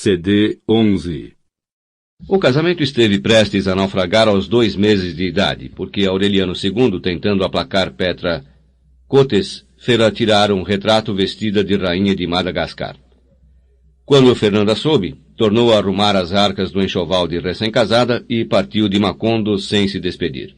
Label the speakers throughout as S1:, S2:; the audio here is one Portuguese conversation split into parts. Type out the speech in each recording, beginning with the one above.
S1: CD 11.
S2: O casamento esteve prestes a naufragar aos 2 meses de idade, porque Aureliano II, tentando aplacar Petra Cotes, fê-la tirar um retrato vestida de rainha de Madagascar. Quando Fernanda soube, tornou a arrumar as arcas do enxoval de recém-casada e partiu de Macondo sem se despedir.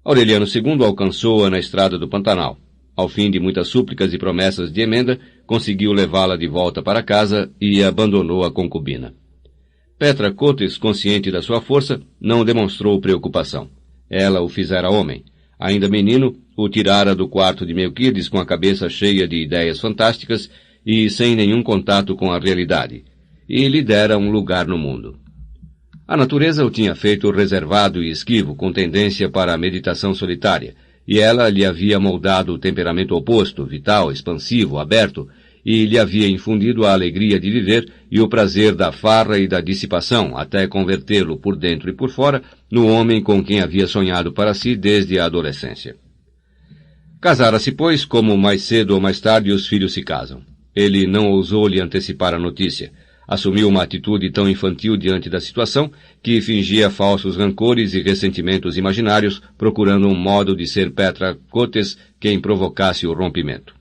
S2: Aureliano II alcançou-a na estrada do Pantanal. Ao fim de muitas súplicas e promessas de emenda, conseguiu levá-la de volta para casa e abandonou a concubina. Petra Cotes, consciente da sua força, não demonstrou preocupação. Ela o fizera homem. Ainda menino, o tirara do quarto de Melquiades com a cabeça cheia de ideias fantásticas e sem nenhum contato com a realidade, e lhe dera um lugar no mundo. A natureza o tinha feito reservado e esquivo, com tendência para a meditação solitária, e ela lhe havia moldado o temperamento oposto, vital, expansivo, aberto, e lhe havia infundido a alegria de viver e o prazer da farra e da dissipação, até convertê-lo por dentro e por fora no homem com quem havia sonhado para si desde a adolescência. Casara-se, pois, como mais cedo ou mais tarde os filhos se casam. Ele não ousou lhe antecipar a notícia. Assumiu uma atitude tão infantil diante da situação que fingia falsos rancores e ressentimentos imaginários, procurando um modo de ser Petra Cotes quem provocasse o rompimento.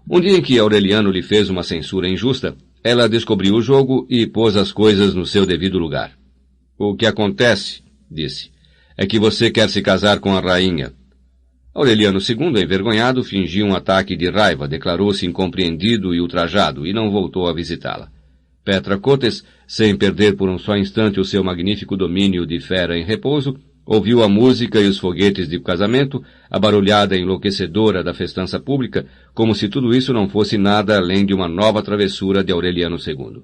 S2: Um dia em que Aureliano lhe fez uma censura injusta, ela descobriu o jogo e pôs as coisas no seu devido lugar. "O que acontece", disse, "é que você quer se casar com a rainha." Aureliano II, envergonhado, fingiu um ataque de raiva, declarou-se incompreendido e ultrajado e não voltou a visitá-la. Petra Cotes, sem perder por um só instante o seu magnífico domínio de fera em repouso, ouviu a música e os foguetes de casamento, a barulhada enlouquecedora da festança pública, como se tudo isso não fosse nada além de uma nova travessura de Aureliano II.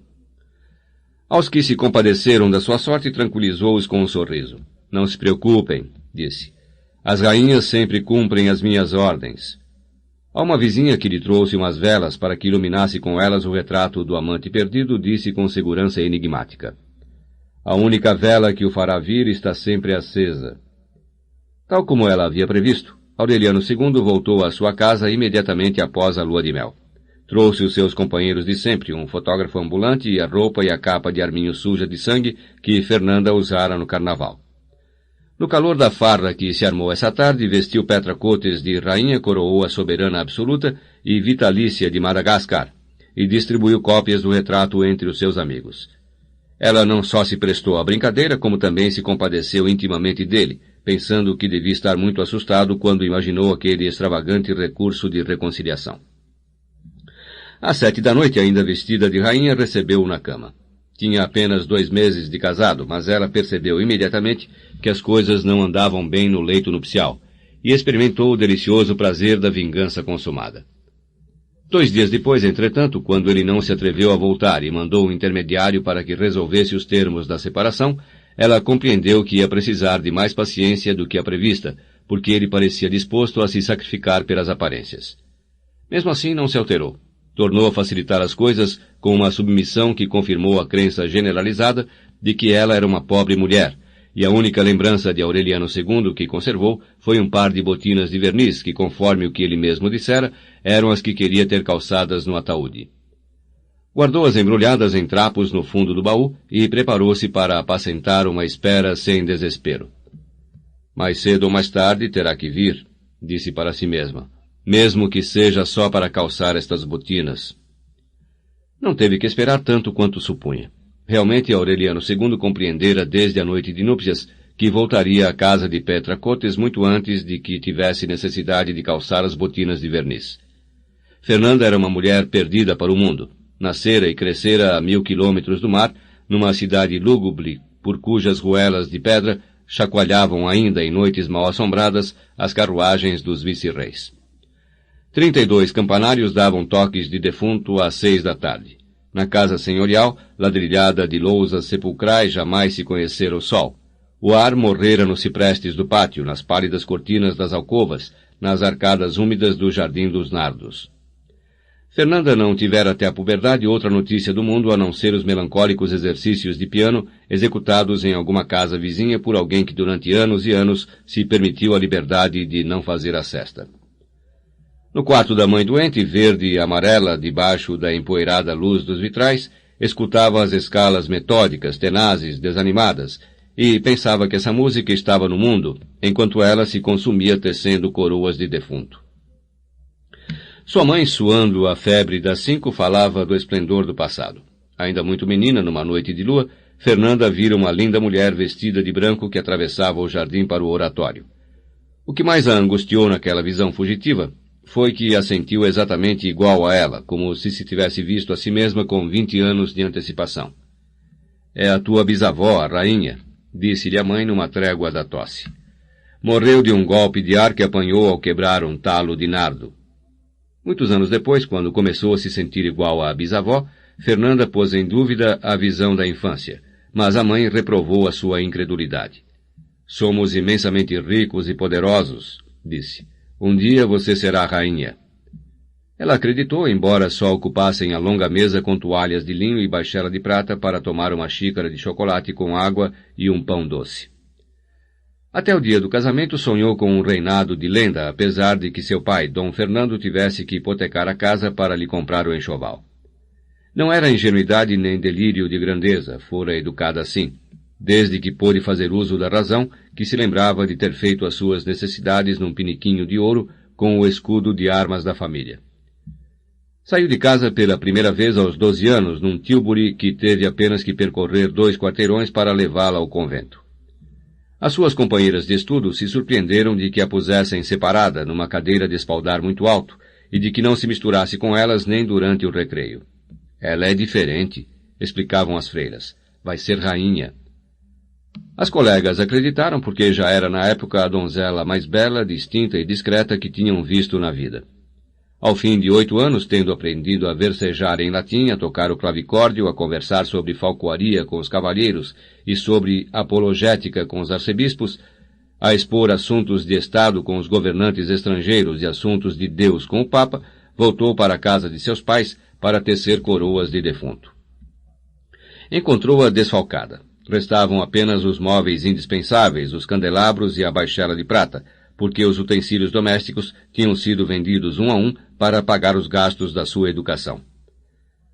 S2: Aos que se compadeceram da sua sorte, tranquilizou-os com um sorriso. "Não se preocupem", disse. "As rainhas sempre cumprem as minhas ordens." A uma vizinha que lhe trouxe umas velas para que iluminasse com elas o retrato do amante perdido, disse com segurança enigmática: "A única vela que o fará vir está sempre acesa." Tal como ela havia previsto, Aureliano II voltou à sua casa imediatamente após a lua de mel. Trouxe os seus companheiros de sempre, um fotógrafo ambulante e a roupa e a capa de arminho suja de sangue que Fernanda usara no carnaval. No calor da farra que se armou essa tarde, vestiu Petra Cotes de rainha, coroou a soberana absoluta e vitalícia de Madagascar, e distribuiu cópias do retrato entre os seus amigos. Ela não só se prestou à brincadeira, como também se compadeceu intimamente dele, pensando que devia estar muito assustado quando imaginou aquele extravagante recurso de reconciliação. Às 7 da noite, ainda vestida de rainha, recebeu-o na cama. Tinha apenas 2 meses de casado, mas ela percebeu imediatamente que as coisas não andavam bem no leito nupcial, e experimentou o delicioso prazer da vingança consumada. 2 dias depois, entretanto, quando ele não se atreveu a voltar e mandou um intermediário para que resolvesse os termos da separação, ela compreendeu que ia precisar de mais paciência do que a prevista, porque ele parecia disposto a se sacrificar pelas aparências. Mesmo assim, não se alterou. Tornou a facilitar as coisas com uma submissão que confirmou a crença generalizada de que ela era uma pobre mulher, e a única lembrança de Aureliano II que conservou foi um par de botinas de verniz que, conforme o que ele mesmo dissera, eram as que queria ter calçadas no ataúde. Guardou-as embrulhadas em trapos no fundo do baú e preparou-se para apacentar uma espera sem desespero. "Mais cedo ou mais tarde terá que vir", disse para si mesma, "mesmo que seja só para calçar estas botinas." Não teve que esperar tanto quanto supunha. Realmente Aureliano II compreendera desde a noite de núpcias que voltaria à casa de Petra Cotes muito antes de que tivesse necessidade de calçar as botinas de verniz. Fernanda era uma mulher perdida para o mundo. Nascera e crescera a 1000 quilômetros do mar, numa cidade lúgubre, por cujas ruelas de pedra chacoalhavam ainda em noites mal assombradas as carruagens dos vice-reis. 32 campanários davam toques de defunto às 6 da tarde. Na casa senhorial, ladrilhada de lousas sepulcrais, jamais se conhecera o sol. O ar morrera nos ciprestes do pátio, nas pálidas cortinas das alcovas, nas arcadas úmidas do Jardim dos Nardos. Fernanda não tivera até a puberdade outra notícia do mundo a não ser os melancólicos exercícios de piano executados em alguma casa vizinha por alguém que durante anos e anos se permitiu a liberdade de não fazer a sesta. No quarto da mãe doente, verde e amarela, debaixo da empoeirada luz dos vitrais, escutava as escalas metódicas, tenazes, desanimadas, e pensava que essa música estava no mundo, enquanto ela se consumia tecendo coroas de defunto. Sua mãe, suando a febre das 5, falava do esplendor do passado. Ainda muito menina, numa noite de lua, Fernanda vira uma linda mulher vestida de branco que atravessava o jardim para o oratório. O que mais a angustiou naquela visão fugitiva foi que a sentiu exatamente igual a ela, como se tivesse visto a si mesma com 20 anos de antecipação. É a tua bisavó, a rainha, disse-lhe a mãe numa trégua da tosse. Morreu de um golpe de ar que apanhou ao quebrar um talo de nardo. Muitos anos depois, quando começou a se sentir igual à bisavó, Fernanda pôs em dúvida a visão da infância, mas a mãe reprovou a sua incredulidade. Somos imensamente ricos e poderosos, disse. Um dia você será rainha. Ela acreditou, embora só ocupassem a longa mesa com toalhas de linho e baixela de prata para tomar uma xícara de chocolate com água e um pão doce. Até o dia do casamento sonhou com um reinado de lenda, apesar de que seu pai, Dom Fernando, tivesse que hipotecar a casa para lhe comprar o enxoval. Não era ingenuidade nem delírio de grandeza, fora educada assim, desde que pôde fazer uso da razão, que se lembrava de ter feito as suas necessidades num piniquinho de ouro com o escudo de armas da família. Saiu de casa pela primeira vez aos 12 anos, num Tilbury que teve apenas que percorrer 2 quarteirões para levá-la ao convento. As suas companheiras de estudo se surpreenderam de que a pusessem separada numa cadeira de espaldar muito alto e de que não se misturasse com elas nem durante o recreio. Ela é diferente, explicavam as freiras. Vai ser rainha. As colegas acreditaram porque já era na época a donzela mais bela, distinta e discreta que tinham visto na vida. Ao fim de 8 anos, tendo aprendido a versejar em latim, a tocar o clavicórdio, a conversar sobre falcoaria com os cavalheiros e sobre apologética com os arcebispos, a expor assuntos de Estado com os governantes estrangeiros e assuntos de Deus com o Papa, voltou para a casa de seus pais para tecer coroas de defunto. Encontrou-a desfalcada. Restavam apenas os móveis indispensáveis, os candelabros e a baixela de prata, porque os utensílios domésticos tinham sido vendidos um a um para pagar os gastos da sua educação.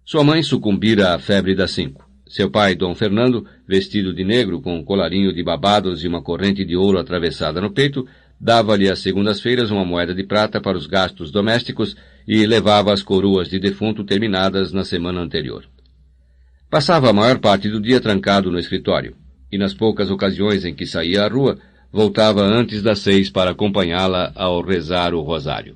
S2: Sua mãe sucumbira à febre das 5. Seu pai, Dom Fernando, vestido de negro, com um colarinho de babados e uma corrente de ouro atravessada no peito, dava-lhe às segundas-feiras uma moeda de prata para os gastos domésticos e levava as coroas de defunto terminadas na semana anterior. Passava a maior parte do dia trancado no escritório, e nas poucas ocasiões em que saía à rua, voltava antes das 6 para acompanhá-la ao rezar o rosário.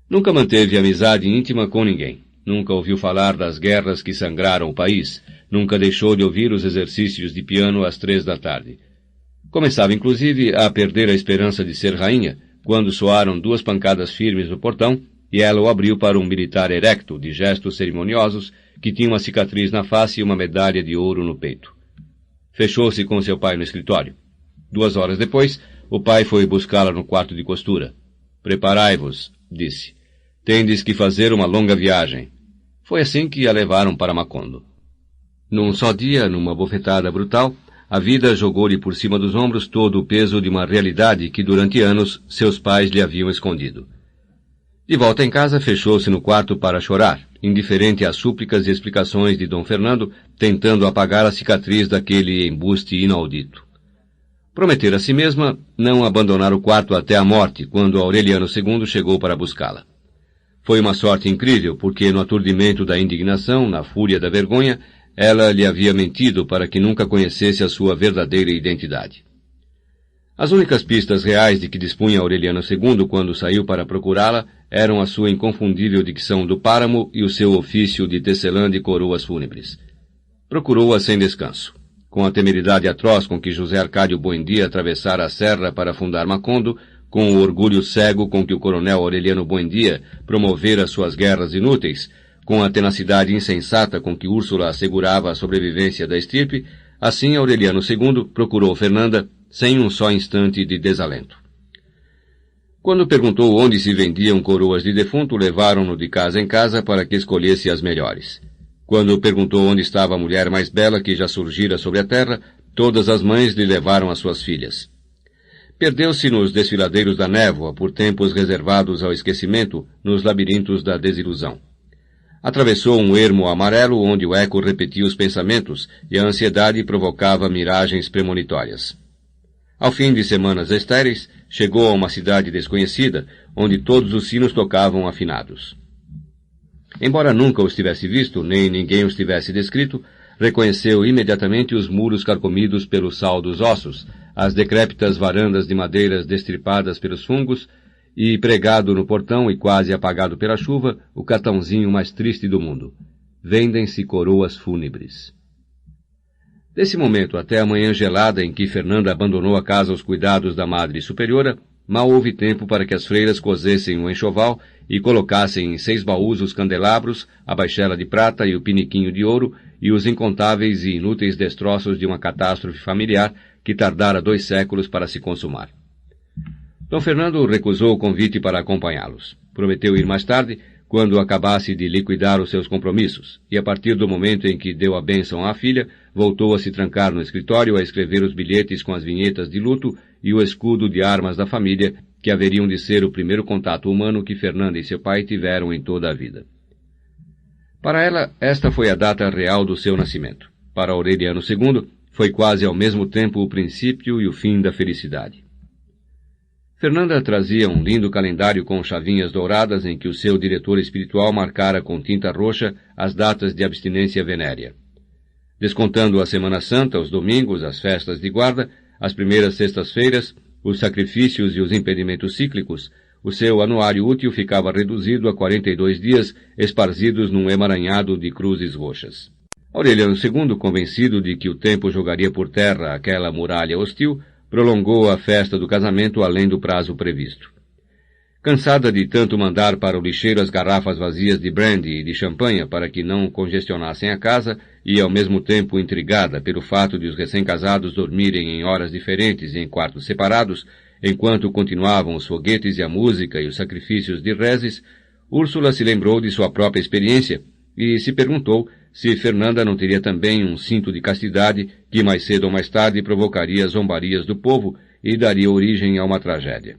S2: Nunca manteve amizade íntima com ninguém. Nunca ouviu falar das guerras que sangraram o país. Nunca deixou de ouvir os exercícios de piano às 3 da tarde. Começava, inclusive, a perder a esperança de ser rainha, quando soaram 2 pancadas firmes no portão, e ela o abriu para um militar erecto, de gestos cerimoniosos, que tinha uma cicatriz na face e uma medalha de ouro no peito. Fechou-se com seu pai no escritório. 2 horas depois, o pai foi buscá-la no quarto de costura. Preparai-vos, disse. Tendes que fazer uma longa viagem. Foi assim que a levaram para Macondo. Num só dia, numa bofetada brutal, a vida jogou-lhe por cima dos ombros todo o peso de uma realidade que durante anos seus pais lhe haviam escondido. De volta em casa, fechou-se no quarto para chorar, indiferente às súplicas e explicações de Dom Fernando, tentando apagar a cicatriz daquele embuste inaudito. Prometera a si mesma não abandonar o quarto até a morte, quando Aureliano II chegou para buscá-la. Foi uma sorte incrível, porque no aturdimento da indignação, na fúria da vergonha, ela lhe havia mentido para que nunca conhecesse a sua verdadeira identidade. As únicas pistas reais de que dispunha Aureliano II quando saiu para procurá-la eram a sua inconfundível dicção do páramo e o seu ofício de tecelã de coroas fúnebres. Procurou-a sem descanso. Com a temeridade atroz com que José Arcádio Buendia atravessara a serra para fundar Macondo, com o orgulho cego com que o coronel Aureliano Buendia promovera suas guerras inúteis, com a tenacidade insensata com que Úrsula assegurava a sobrevivência da estirpe, assim Aureliano II procurou Fernanda sem um só instante de desalento. Quando perguntou onde se vendiam coroas de defunto, levaram-no de casa em casa para que escolhesse as melhores. Quando perguntou onde estava a mulher mais bela que já surgira sobre a terra, todas as mães lhe levaram as suas filhas. Perdeu-se nos desfiladeiros da névoa, por tempos reservados ao esquecimento, nos labirintos da desilusão. Atravessou um ermo amarelo onde o eco repetia os pensamentos e a ansiedade provocava miragens premonitórias. Ao fim de semanas estéreis, chegou a uma cidade desconhecida, onde todos os sinos tocavam afinados. Embora nunca os tivesse visto, nem ninguém os tivesse descrito, reconheceu imediatamente os muros carcomidos pelo sal dos ossos, as decrépitas varandas de madeiras destripadas pelos fungos, e pregado no portão e quase apagado pela chuva, o cartãozinho mais triste do mundo. Vendem-se coroas fúnebres. Desse momento até a manhã gelada em que Fernanda abandonou a casa aos cuidados da Madre Superiora, mal houve tempo para que as freiras cosessem um enxoval e colocassem em 6 baús os candelabros, a baixela de prata e o piniquinho de ouro e os incontáveis e inúteis destroços de uma catástrofe familiar que tardara 2 séculos para se consumar. Dom Fernando recusou o convite para acompanhá-los. Prometeu ir mais tarde, quando acabasse de liquidar os seus compromissos, e a partir do momento em que deu a bênção à filha, voltou a se trancar no escritório a escrever os bilhetes com as vinhetas de luto e o escudo de armas da família, que haveriam de ser o primeiro contato humano que Fernanda e seu pai tiveram em toda a vida. Para ela, esta foi a data real do seu nascimento. Para Aureliano II, foi quase ao mesmo tempo o princípio e o fim da felicidade. Fernanda trazia um lindo calendário com chavinhas douradas em que o seu diretor espiritual marcara com tinta roxa as datas de abstinência venérea. Descontando a Semana Santa, os domingos, as festas de guarda, as primeiras sextas-feiras, os sacrifícios e os impedimentos cíclicos, o seu anuário útil ficava reduzido a 42 dias, esparzidos num emaranhado de cruzes roxas. Aureliano II, convencido de que o tempo jogaria por terra aquela muralha hostil, prolongou a festa do casamento além do prazo previsto. Cansada de tanto mandar para o lixeiro as garrafas vazias de brandy e de champanha para que não congestionassem a casa, e ao mesmo tempo intrigada pelo fato de os recém-casados dormirem em horas diferentes e em quartos separados, enquanto continuavam os foguetes e a música e os sacrifícios de reses, Úrsula se lembrou de sua própria experiência e se perguntou se Fernanda não teria também um cinto de castidade que mais cedo ou mais tarde provocaria zombarias do povo e daria origem a uma tragédia.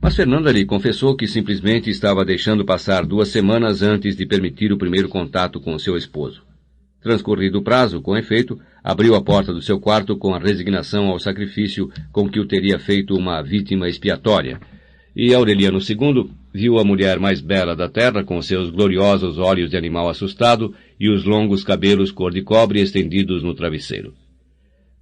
S2: Mas Fernanda lhe confessou que simplesmente estava deixando passar 2 semanas antes de permitir o primeiro contato com seu esposo. Transcorrido o prazo, com efeito, abriu a porta do seu quarto com a resignação ao sacrifício com que o teria feito uma vítima expiatória, e Aureliano II viu a mulher mais bela da terra com seus gloriosos olhos de animal assustado e os longos cabelos cor de cobre estendidos no travesseiro.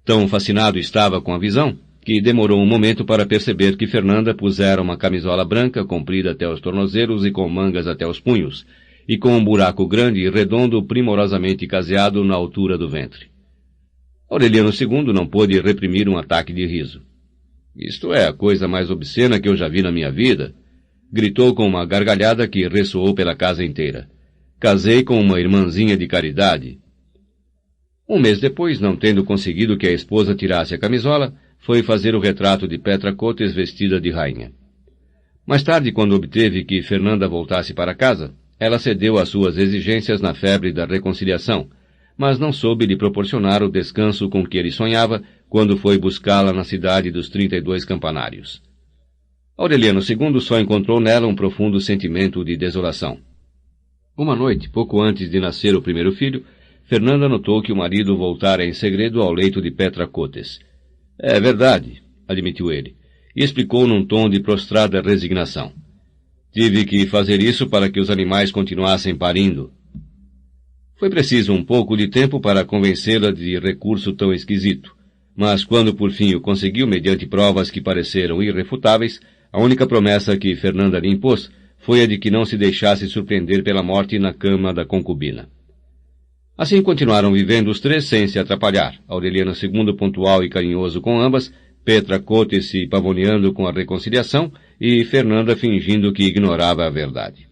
S2: Tão fascinado estava com a visão que demorou um momento para perceber que Fernanda pusera uma camisola branca comprida até os tornozelos e com mangas até os punhos, e com um buraco grande e redondo primorosamente caseado na altura do ventre. Aureliano II não pôde reprimir um ataque de riso. "Isto é a coisa mais obscena que eu já vi na minha vida", gritou com uma gargalhada que ressoou pela casa inteira. "Casei com uma irmãzinha de caridade." Um mês depois, não tendo conseguido que a esposa tirasse a camisola, foi fazer o retrato de Petra Cotes vestida de rainha. Mais tarde, quando obteve que Fernanda voltasse para casa, ela cedeu às suas exigências na febre da reconciliação, mas não soube lhe proporcionar o descanso com que ele sonhava quando foi buscá-la na cidade dos 32 campanários. Aureliano II só encontrou nela um profundo sentimento de desolação. Uma noite, pouco antes de nascer o primeiro filho, Fernanda notou que o marido voltara em segredo ao leito de Petra Cotes. "É verdade", admitiu ele, e explicou num tom de prostrada resignação. "Tive que fazer isso para que os animais continuassem parindo." Foi preciso um pouco de tempo para convencê-la de recurso tão esquisito, mas quando por fim o conseguiu mediante provas que pareceram irrefutáveis, a única promessa que Fernanda lhe impôs foi a de que não se deixasse surpreender pela morte na cama da concubina. Assim continuaram vivendo os 3 sem se atrapalhar, Aureliano II pontual e carinhoso com ambas, Petra Cotes se pavoneando com a reconciliação e Fernanda fingindo que ignorava a verdade.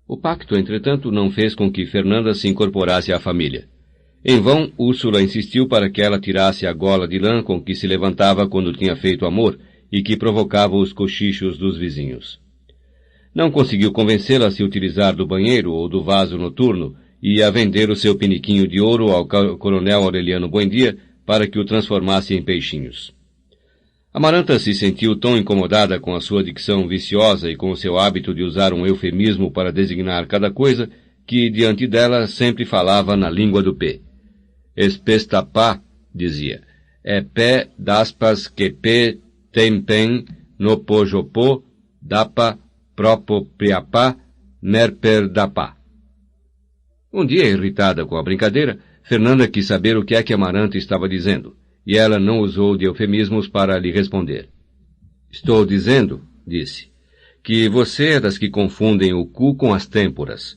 S2: O pacto, entretanto, não fez com que Fernanda se incorporasse à família. Em vão, Úrsula insistiu para que ela tirasse a gola de lã com que se levantava quando tinha feito amor e que provocava os cochichos dos vizinhos. Não conseguiu convencê-la a se utilizar do banheiro ou do vaso noturno e a vender o seu piniquinho de ouro ao coronel Aureliano Buendia para que o transformasse em peixinhos. Amaranta se sentiu tão incomodada com a sua dicção viciosa e com o seu hábito de usar um eufemismo para designar cada coisa, que diante dela sempre falava na língua do P. Espestapá, dizia, é pé daspas que pé tempen no pojopô dapa propopriapá merperdapá. Um dia, irritada com a brincadeira, Fernanda quis saber o que é que Amaranta estava dizendo, e ela não usou de eufemismos para lhe responder. Estou dizendo, disse, que você é das que confundem o cu com as têmporas.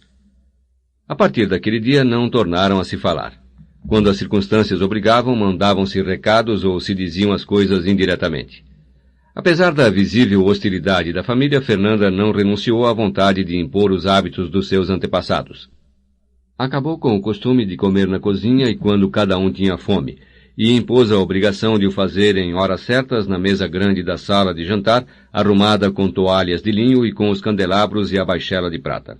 S2: A partir daquele dia não tornaram a se falar. Quando as circunstâncias obrigavam, mandavam-se recados ou se diziam as coisas indiretamente. Apesar da visível hostilidade da família, Fernanda não renunciou à vontade de impor os hábitos dos seus antepassados. Acabou com o costume de comer na cozinha e quando cada um tinha fome, e impôs a obrigação de o fazer em horas certas na mesa grande da sala de jantar, arrumada com toalhas de linho e com os candelabros e a baixela de prata.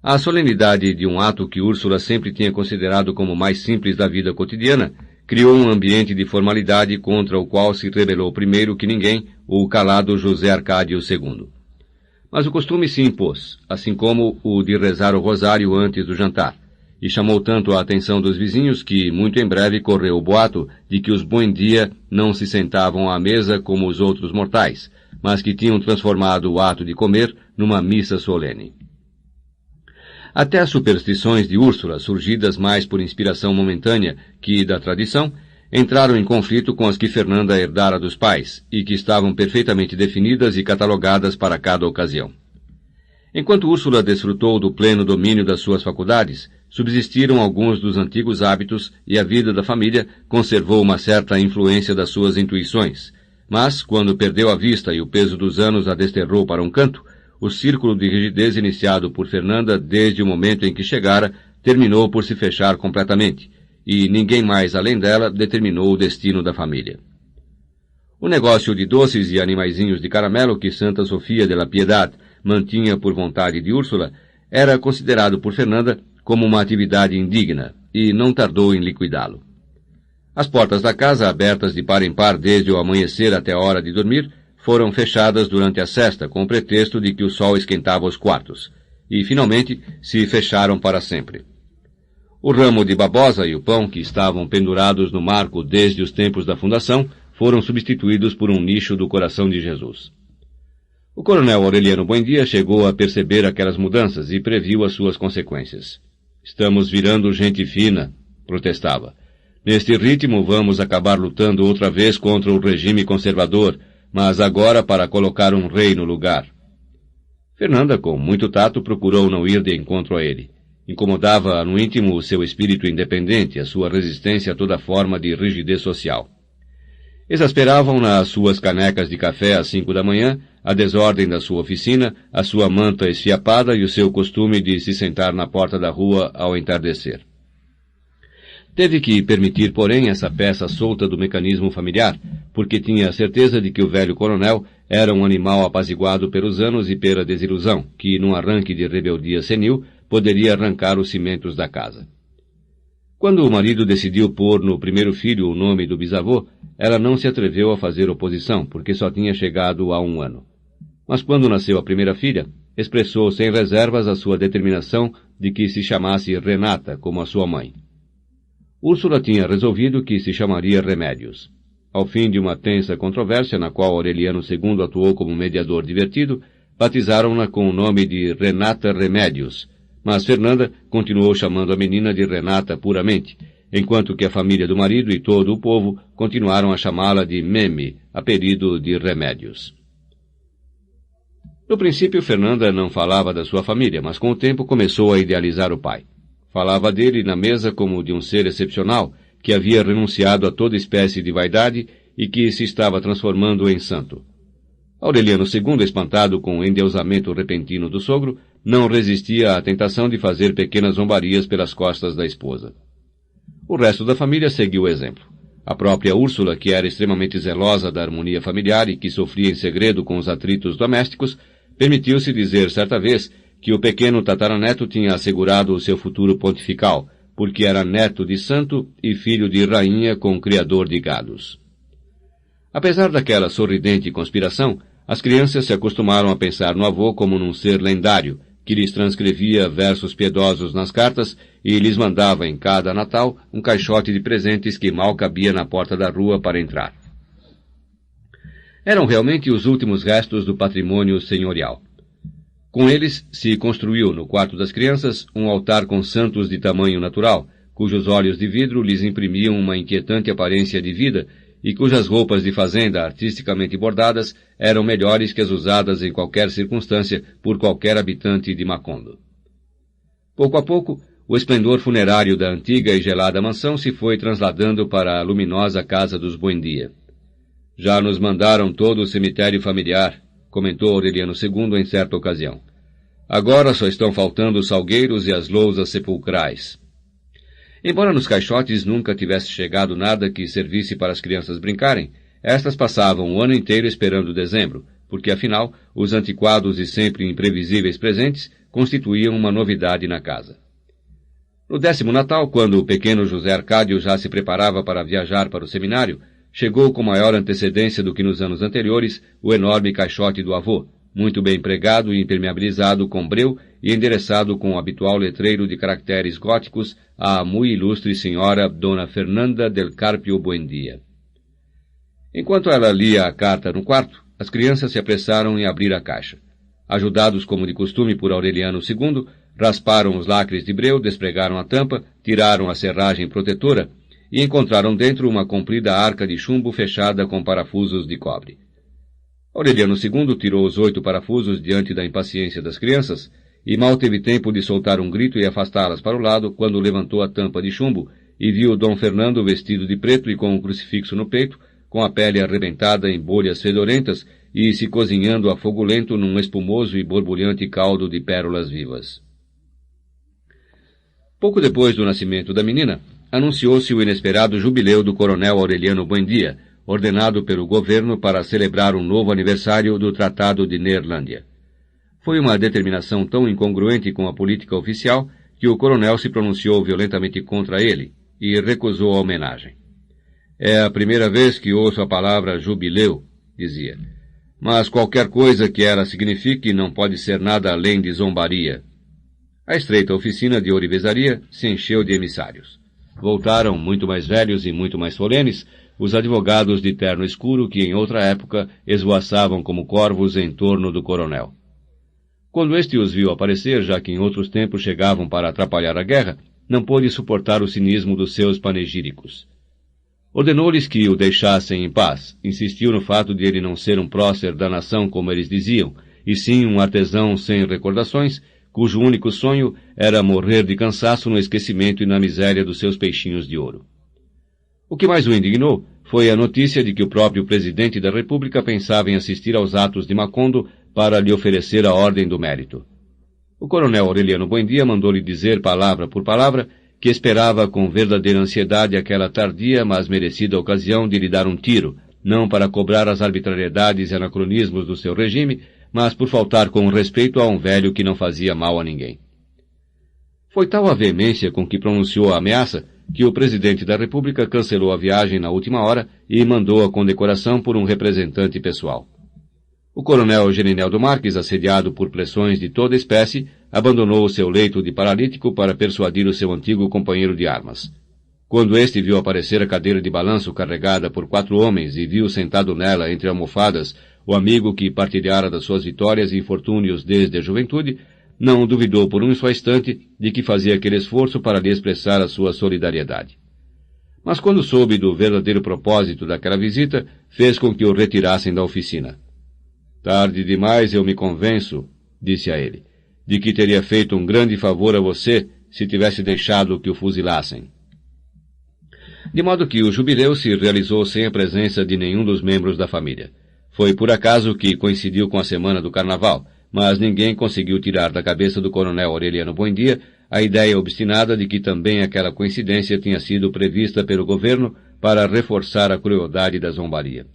S2: A solenidade de um ato que Úrsula sempre tinha considerado como mais simples da vida cotidiana criou um ambiente de formalidade contra o qual se rebelou primeiro que ninguém o calado José Arcádio II. Mas o costume se impôs, assim como o de rezar o rosário antes do jantar, e chamou tanto a atenção dos vizinhos que, muito em breve, correu o boato de que os bom-dia não se sentavam à mesa como os outros mortais, mas que tinham transformado o ato de comer numa missa solene. Até as superstições de Úrsula, surgidas mais por inspiração momentânea que da tradição, entraram em conflito com as que Fernanda herdara dos pais, e que estavam perfeitamente definidas e catalogadas para cada ocasião. Enquanto Úrsula desfrutou do pleno domínio das suas faculdades, subsistiram alguns dos antigos hábitos e a vida da família conservou uma certa influência das suas intuições, mas, quando perdeu a vista e o peso dos anos a desterrou para um canto, o círculo de rigidez iniciado por Fernanda desde o momento em que chegara terminou por se fechar completamente, e ninguém mais além dela determinou o destino da família. O negócio de doces e animaizinhos de caramelo que Santa Sofia de la Piedad mantinha por vontade de Úrsula era considerado por Fernanda como uma atividade indigna, e não tardou em liquidá-lo. As portas da casa, abertas de par em par desde o amanhecer até a hora de dormir, foram fechadas durante a sesta com o pretexto de que o sol esquentava os quartos, e finalmente se fecharam para sempre. O ramo de babosa e o pão que estavam pendurados no marco desde os tempos da fundação foram substituídos por um nicho do coração de Jesus. O coronel Aureliano Buendia chegou a perceber aquelas mudanças e previu as suas consequências. Estamos virando gente fina, protestava. Neste ritmo vamos acabar lutando outra vez contra o regime conservador, mas agora para colocar um rei no lugar. Fernanda, com muito tato, procurou não ir de encontro a ele. Incomodava no íntimo o seu espírito independente, a sua resistência a toda forma de rigidez social. Exasperavam-na as suas canecas de café às 5 da manhã, a desordem da sua oficina, a sua manta esfiapada e o seu costume de se sentar na porta da rua ao entardecer. Teve que permitir, porém, essa peça solta do mecanismo familiar, porque tinha a certeza de que o velho coronel era um animal apaziguado pelos anos e pela desilusão, que, num arranque de rebeldia senil, poderia arrancar os cimentos da casa. Quando o marido decidiu pôr no primeiro filho o nome do bisavô, ela não se atreveu a fazer oposição, porque só tinha chegado há 1 ano. Mas quando nasceu a primeira filha, expressou sem reservas a sua determinação de que se chamasse Renata, como a sua mãe. Úrsula tinha resolvido que se chamaria Remédios. Ao fim de uma tensa controvérsia, na qual Aureliano II atuou como mediador divertido, batizaram-na com o nome de Renata Remédios, mas Fernanda continuou chamando a menina de Renata puramente, enquanto que a família do marido e todo o povo continuaram a chamá-la de Meme, apelido de Remédios. No princípio, Fernanda não falava da sua família, mas com o tempo começou a idealizar o pai. Falava dele na mesa como de um ser excepcional, que havia renunciado a toda espécie de vaidade e que se estava transformando em santo. Aureliano II, espantado com o endeusamento repentino do sogro, não resistia à tentação de fazer pequenas zombarias pelas costas da esposa. O resto da família seguiu o exemplo. A própria Úrsula, que era extremamente zelosa da harmonia familiar e que sofria em segredo com os atritos domésticos, permitiu-se dizer certa vez que o pequeno tataraneto tinha assegurado o seu futuro pontifical, porque era neto de santo e filho de rainha com criador de gados. Apesar daquela sorridente conspiração, as crianças se acostumaram a pensar no avô como num ser lendário, que lhes transcrevia versos piedosos nas cartas e lhes mandava em cada Natal um caixote de presentes que mal cabia na porta da rua para entrar. Eram realmente os últimos restos do patrimônio senhorial. Com eles se construiu, no quarto das crianças, um altar com santos de tamanho natural, cujos olhos de vidro lhes imprimiam uma inquietante aparência de vida e cujas roupas de fazenda artisticamente bordadas eram melhores que as usadas em qualquer circunstância por qualquer habitante de Macondo. Pouco a pouco, o esplendor funerário da antiga e gelada mansão se foi transladando para a luminosa casa dos Buendia. Já nos mandaram todo o cemitério familiar, comentou Aureliano II em certa ocasião. Agora só estão faltando os salgueiros e as lousas sepulcrais. Embora nos caixotes nunca tivesse chegado nada que servisse para as crianças brincarem, estas passavam o ano inteiro esperando dezembro, porque afinal os antiquados e sempre imprevisíveis presentes constituíam uma novidade na casa. No 10º Natal, quando o pequeno José Arcádio já se preparava para viajar para o seminário, chegou com maior antecedência do que nos anos anteriores o enorme caixote do avô, muito bem pregado e impermeabilizado com breu e endereçado com o habitual letreiro de caracteres góticos à muito ilustre senhora Dona Fernanda del Carpio Buendia. Enquanto ela lia a carta no quarto, as crianças se apressaram em abrir a caixa. Ajudados como de costume por Aureliano II, rasparam os lacres de breu, despregaram a tampa, tiraram a serragem protetora e encontraram dentro uma comprida arca de chumbo fechada com parafusos de cobre. Aureliano II tirou os 8 parafusos diante da impaciência das crianças e mal teve tempo de soltar um grito e afastá-las para o lado quando levantou a tampa de chumbo e viu Dom Fernando vestido de preto e com um crucifixo no peito, com a pele arrebentada em bolhas fedorentas e se cozinhando a fogo lento num espumoso e borbulhante caldo de pérolas vivas. Pouco depois do nascimento da menina, anunciou-se o inesperado jubileu do coronel Aureliano Buendia, ordenado pelo governo para celebrar um novo aniversário do Tratado de Neerlândia. Foi uma determinação tão incongruente com a política oficial que o coronel se pronunciou violentamente contra ele e recusou a homenagem. É a primeira vez que ouço a palavra jubileu, dizia, mas qualquer coisa que ela signifique não pode ser nada além de zombaria. A estreita oficina de ourivesaria se encheu de emissários. Voltaram, muito mais velhos e muito mais solenes, os advogados de terno escuro que em outra época esvoaçavam como corvos em torno do coronel. Quando este os viu aparecer, já que em outros tempos chegavam para atrapalhar a guerra, não pôde suportar o cinismo dos seus panegíricos. Ordenou-lhes que o deixassem em paz, insistiu no fato de ele não ser um prócer da nação como eles diziam, e sim um artesão sem recordações, cujo único sonho era morrer de cansaço no esquecimento e na miséria dos seus peixinhos de ouro. O que mais o indignou foi a notícia de que o próprio presidente da República pensava em assistir aos atos de Macondo para lhe oferecer a Ordem do Mérito. O coronel Aureliano Buendia mandou-lhe dizer, palavra por palavra, que esperava com verdadeira ansiedade aquela tardia, mas merecida ocasião de lhe dar um tiro, não para cobrar as arbitrariedades e anacronismos do seu regime, mas por faltar com respeito a um velho que não fazia mal a ninguém. Foi tal a veemência com que pronunciou a ameaça que o presidente da República cancelou a viagem na última hora e mandou a condecoração por um representante pessoal. O coronel Genineldo Marques, assediado por pressões de toda espécie, abandonou o seu leito de paralítico para persuadir o seu antigo companheiro de armas. Quando este viu aparecer a cadeira de balanço carregada por 4 homens e viu sentado nela entre almofadas o amigo que partilhara das suas vitórias e infortúnios desde a juventude, não duvidou por um só instante de que fazia aquele esforço para lhe expressar a sua solidariedade. Mas quando soube do verdadeiro propósito daquela visita, fez com que o retirassem da oficina. Tarde demais eu me convenço, disse a ele, de que teria feito um grande favor a você se tivesse deixado que o fuzilassem. De modo que o jubileu se realizou sem a presença de nenhum dos membros da família. Foi por acaso que coincidiu com a semana do Carnaval, mas ninguém conseguiu tirar da cabeça do coronel Aureliano Buendia a ideia obstinada de que também aquela coincidência tinha sido prevista pelo governo para reforçar a crueldade da zombaria.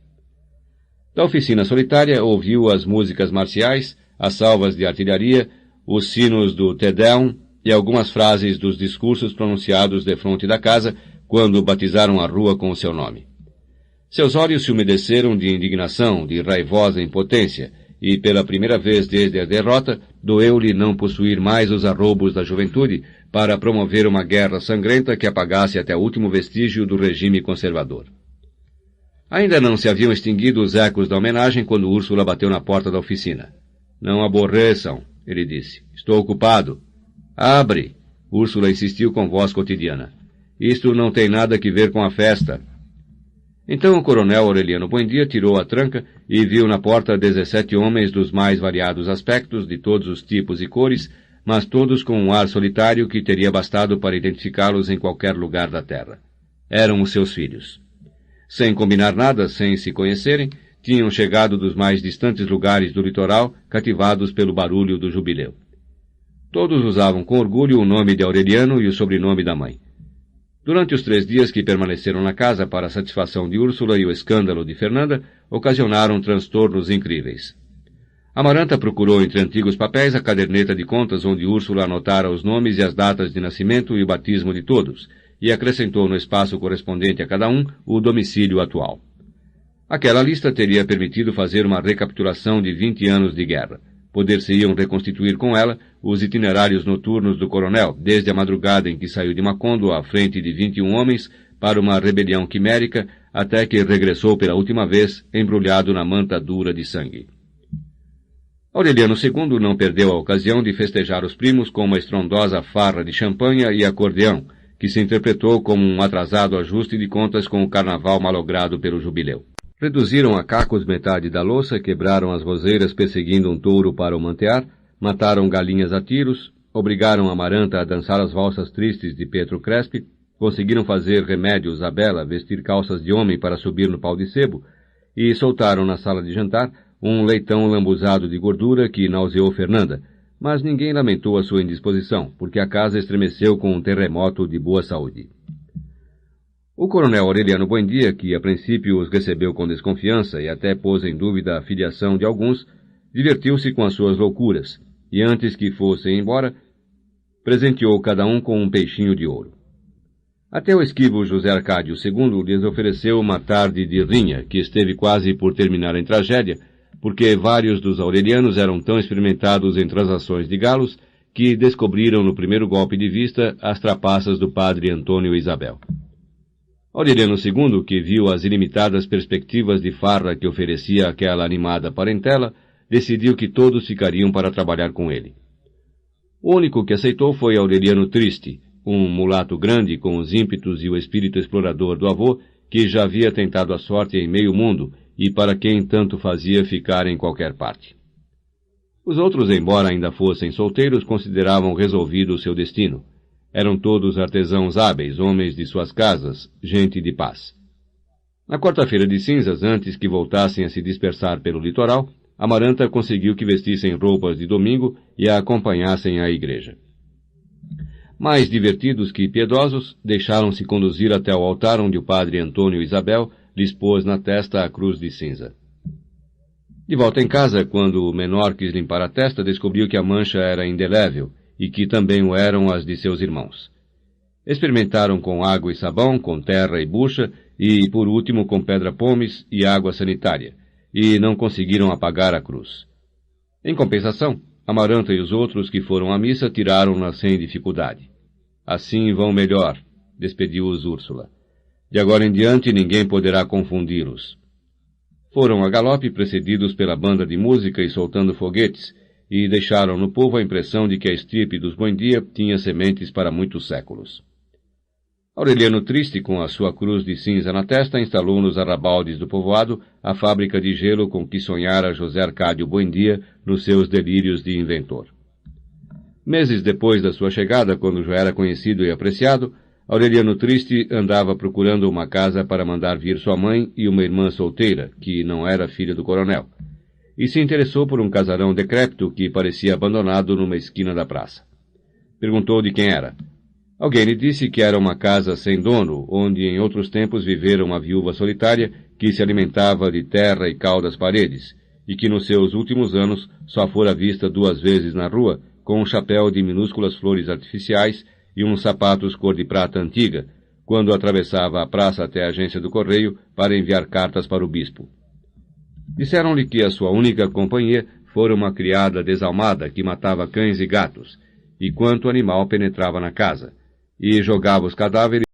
S2: Da oficina solitária ouviu as músicas marciais, as salvas de artilharia, os sinos do Te Deum e algumas frases dos discursos pronunciados defronte da casa quando batizaram a rua com o seu nome. Seus olhos se umedeceram de indignação, de raivosa impotência, e pela primeira vez desde a derrota, doeu-lhe não possuir mais os arroubos da juventude para promover uma guerra sangrenta que apagasse até o último vestígio do regime conservador. Ainda não se haviam extinguido os ecos da homenagem quando Úrsula bateu na porta da oficina. Não aborreçam, ele disse. Estou ocupado. Abre! Úrsula insistiu com voz cotidiana. Isto não tem nada que ver com a festa. Então o coronel Aureliano Buendia tirou a tranca e viu na porta 17 homens dos mais variados aspectos, de todos os tipos e cores, mas todos com um ar solitário que teria bastado para identificá-los em qualquer lugar da terra. Eram os seus filhos. Sem combinar nada, sem se conhecerem, tinham chegado dos mais distantes lugares do litoral, cativados pelo barulho do jubileu. Todos usavam com orgulho o nome de Aureliano e o sobrenome da mãe. Durante os 3 dias que permaneceram na casa para a satisfação de Úrsula e o escândalo de Fernanda, ocasionaram transtornos incríveis. Amaranta procurou entre antigos papéis a caderneta de contas onde Úrsula anotara os nomes e as datas de nascimento e o batismo de todos, e acrescentou no espaço correspondente a cada um o domicílio atual. Aquela lista teria permitido fazer uma recapitulação de 20 anos de guerra. Poder-se-iam reconstituir com ela os itinerários noturnos do coronel, desde a madrugada em que saiu de Macondo à frente de 21 homens para uma rebelião quimérica, até que regressou pela última vez, embrulhado na manta dura de sangue. Aureliano II não perdeu a ocasião de festejar os primos com uma estrondosa farra de champanha e acordeão, que se interpretou como um atrasado ajuste de contas com o carnaval malogrado pelo jubileu. Reduziram a cacos metade da louça, quebraram as roseiras perseguindo um touro para o mantear, mataram galinhas a tiros, obrigaram Amaranta a dançar as valsas tristes de Pietro Crespi, conseguiram fazer Remédios a Bela vestir calças de homem para subir no pau de sebo, e soltaram na sala de jantar um leitão lambuzado de gordura que nauseou Fernanda, mas ninguém lamentou a sua indisposição, porque a casa estremeceu com um terremoto de boa saúde. O coronel Aureliano Buendia, que a princípio os recebeu com desconfiança e até pôs em dúvida a filiação de alguns, divertiu-se com as suas loucuras, e antes que fossem embora, presenteou cada um com um peixinho de ouro. Até o esquivo José Arcádio II lhes ofereceu uma tarde de rinha, que esteve quase por terminar em tragédia, porque vários dos aurelianos eram tão experimentados em transações de galos que descobriram no primeiro golpe de vista as trapaças do padre Antônio Isabel. Aureliano II, que viu as ilimitadas perspectivas de farra que oferecia aquela animada parentela, decidiu que todos ficariam para trabalhar com ele. O único que aceitou foi Aureliano Triste, um mulato grande com os ímpetos e o espírito explorador do avô, que já havia tentado a sorte em meio mundo e para quem tanto fazia ficar em qualquer parte. Os outros, embora ainda fossem solteiros, consideravam resolvido o seu destino. Eram todos artesãos hábeis, homens de suas casas, gente de paz. Na quarta-feira de cinzas, antes que voltassem a se dispersar pelo litoral, Amaranta conseguiu que vestissem roupas de domingo e a acompanhassem à igreja. Mais divertidos que piedosos, deixaram-se conduzir até o altar onde o padre Antônio Isabel lhes pôs na testa a cruz de cinza. De volta em casa, quando o menor quis limpar a testa, descobriu que a mancha era indelével, e que também o eram as de seus irmãos. Experimentaram com água e sabão, com terra e bucha, e, por último, com pedra-pomes e água sanitária, e não conseguiram apagar a cruz. Em compensação, Amaranta e os outros que foram à missa tiraram-na sem dificuldade. Assim vão melhor, despediu-os Úrsula. De agora em diante ninguém poderá confundi-los. Foram a galope precedidos pela banda de música e soltando foguetes, e deixaram no povo a impressão de que a estirpe dos Buendia tinha sementes para muitos séculos. Aureliano Triste, com a sua cruz de cinza na testa, instalou nos arrabaldes do povoado a fábrica de gelo com que sonhara José Arcádio Buendia nos seus delírios de inventor. Meses depois da sua chegada, quando já era conhecido e apreciado, Aureliano Triste andava procurando uma casa para mandar vir sua mãe e uma irmã solteira, que não era filha do coronel, e se interessou por um casarão decrépito que parecia abandonado numa esquina da praça. Perguntou de quem era. Alguém lhe disse que era uma casa sem dono, onde em outros tempos vivera uma viúva solitária que se alimentava de terra e cal das paredes, e que nos seus últimos anos só fora vista 2 vezes na rua, com um chapéu de minúsculas flores artificiais e uns sapatos cor de prata antiga, quando atravessava a praça até a agência do correio para enviar cartas para o bispo. Disseram-lhe que a sua única companhia fora uma criada desalmada que matava cães e gatos, e quanto animal penetrava na casa, e jogava os cadáveres